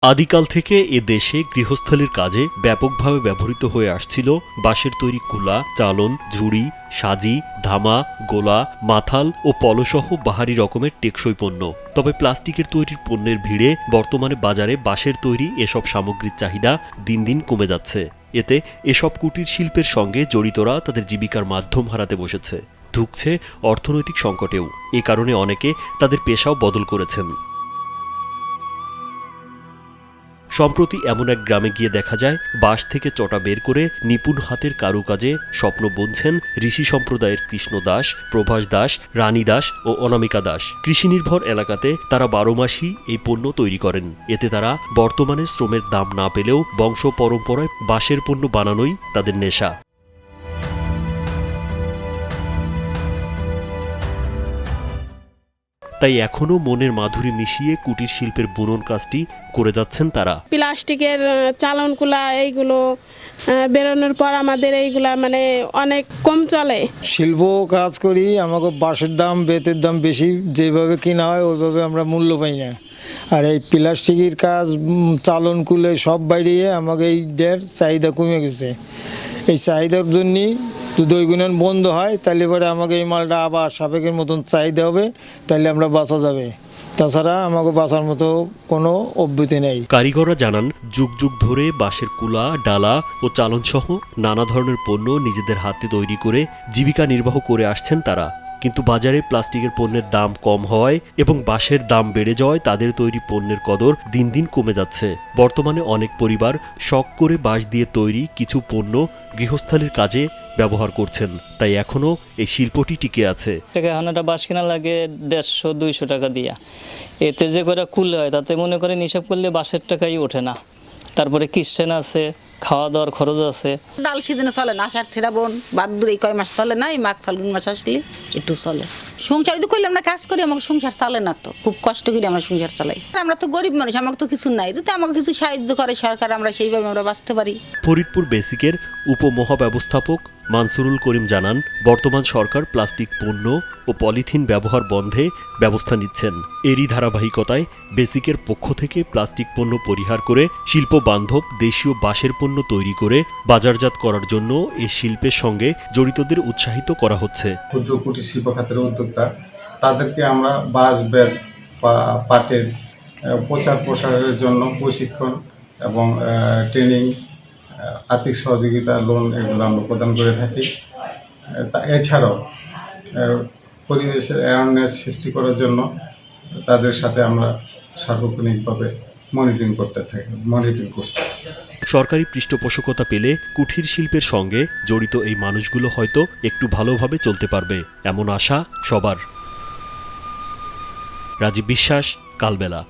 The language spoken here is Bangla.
আদিকাল থেকে এ দেশে গৃহস্থলীর কাজে ব্যাপকভাবে ব্যবহৃত হয়ে আসছিল বাঁশের তৈরি কুলা, চালন, ঝুড়ি, সাজি, ধামা, গোলা, মাথাল ও পলসহ বাহারি রকমের টেকসই পণ্য। তবে প্লাস্টিকের তৈরি পণ্যের ভিড়ে বর্তমানে বাজারে বাঁশের তৈরি এসব সামগ্রীর চাহিদা দিন দিন কমে যাচ্ছে। এতে এসব কুটির শিল্পের সঙ্গে জড়িতরা তাদের জীবিকার মাধ্যম হারাতে বসেছে, ঢুকছে অর্থনৈতিক সংকটেও। এ কারণে অনেকে তাদের পেশাও বদল করেছেন। সম্প্রতি এমন এক গ্রামে গিয়ে দেখা যায় বাঁশ থেকে চটা বের করে নিপুণ হাতের কারুকাজে স্বপ্ন বুনছেন ঋষি সম্প্রদায়ের কৃষ্ণ দাস, প্রভাস দাস, রানী দাস ও অনামিকা দাস। কৃষিনির্ভর এলাকাতে তারা 12 মাসই এই পণ্য তৈরি করেন। এতে তারা বর্তমানে শ্রমের দাম না পেলেও বংশ পরম্পরায় বাঁশের পণ্য বানানোই তাদের নেশা। তাই এখনো মনের মাধুরী মিশিয়ে কুটির শিল্পের বুনন কাজটি করে যাচ্ছেন তারা। প্লাস্টিকের চালনগুলা এইগুলো বেরোনোর পর আমাদের এইগুলা মানে অনেক কম চলে। শিল্প কাজ করি, আমাকে বাঁশের দাম, বেতের দাম বেশি, যেভাবে কিনা হয় ওইভাবে আমরা মূল্য পাই না। আর এই প্লাস্টিকের কাজ, চালন কুলে সব বাইরে আমাকে এই চাহিদা কমে গেছে। এই চাহিদার জন্যই যদি ওই গুণান বন্ধ হয় তাহলে পরে আমাকে এই মালটা আবার সাবেকের মতন চাহিদা হবে, তাহলে আমরা বাঁচা যাবে। তাছাড়া আমাকে বাঁচার মতো কোনো অভ্যুতি নেই। কারিগররা জানান, যুগ যুগ ধরে বাঁশের কুলা, ডালা ও চালনসহ নানা ধরনের পণ্য নিজেদের হাতে তৈরি করে জীবিকা নির্বাহ করে আসছেন তারা। কিন্তু বাজারে প্লাস্টিকের পণ্যের দাম কম হওয়ায় এবং বাঁশের দাম বেড়ে যাওয়ায় তাদের তৈরি পণ্যের কদর দিন দিন কমে যাচ্ছে। বর্তমানে অনেক পরিবার শখ করে বাঁশ দিয়ে তৈরি কিছু পণ্য গৃহস্থালির কাজে ব্যবহার করছেন। তাই এখনো এই শিল্পটি টিকে আছে। একটা বাঁশ কেনা লাগে 150-200 টাকা দিয়া। এতে যে করে কুল হয় তাতে মনে করেন হিসাব করলে বাঁশের টাকাই ওঠে না। তারপরে কিচেন আছে, খাওয়া দাওয়ার খরচ আছে। ডাল সিজনে চলে না, আষাঢ় শ্রাবণ ভাদ্র এই কয় মাস চলে না, এই মাঘ ফাল্গুন মাস আসলে একটু চলে। সংসার যদি করলে আমরা কাজ করি, আমাকে সংসার চলে না, তো খুব কষ্ট করে আমরা সংসার চালাই। আমরা তো গরিব মানুষ, আমাকে তো কিছু নাই, যদি আমাকে কিছু সাহায্য করে সরকার, আমরা সেইভাবে আমরা বাঁচতে পারি। ফরিদপুর বেসিকের উপমহাব্যবস্থাপক মানসুরুল করিম জানান, বর্তমান সরকার প্লাস্টিক পণ্য ও পলিথিন ব্যবহার বন্ধে ব্যবস্থা নিচ্ছেন। এরই ধারাবাহিকতায় বেসিকের পক্ষ থেকে প্লাস্টিক পণ্য পরিহার করে শিল্প বান্ধব দেশীয় বাঁশের পণ্য তৈরি করে বাজারজাত করার জন্য এই শিল্পের সঙ্গে জড়িতদের উৎসাহিত করা হচ্ছে। ক্ষুদ্র কুটির শিল্প খাতের উদ্যোক্তা, তাদেরকে আমরা বাঁশ, বেত বা পাটের প্রচার প্রসারের জন্য প্রশিক্ষণ এবং ট্রেনিং, আর্থিক সহযোগিতা, লোন এগুলো আমরা প্রদান করে থাকি। এছাড়াও পরিবেশের অ্যাওয়ারনেস সৃষ্টি করার জন্য তাদের সাথে আমরা সার্বক্ষণিকভাবে মনিটরিং করছি। সরকারি পৃষ্ঠপোষকতা পেলে কুঠির শিল্পের সঙ্গে জড়িত এই মানুষগুলো হয়তো একটু ভালোভাবে চলতে পারবে, এমন আশা সবার। রাজীব বিশ্বাস, কালবেলা।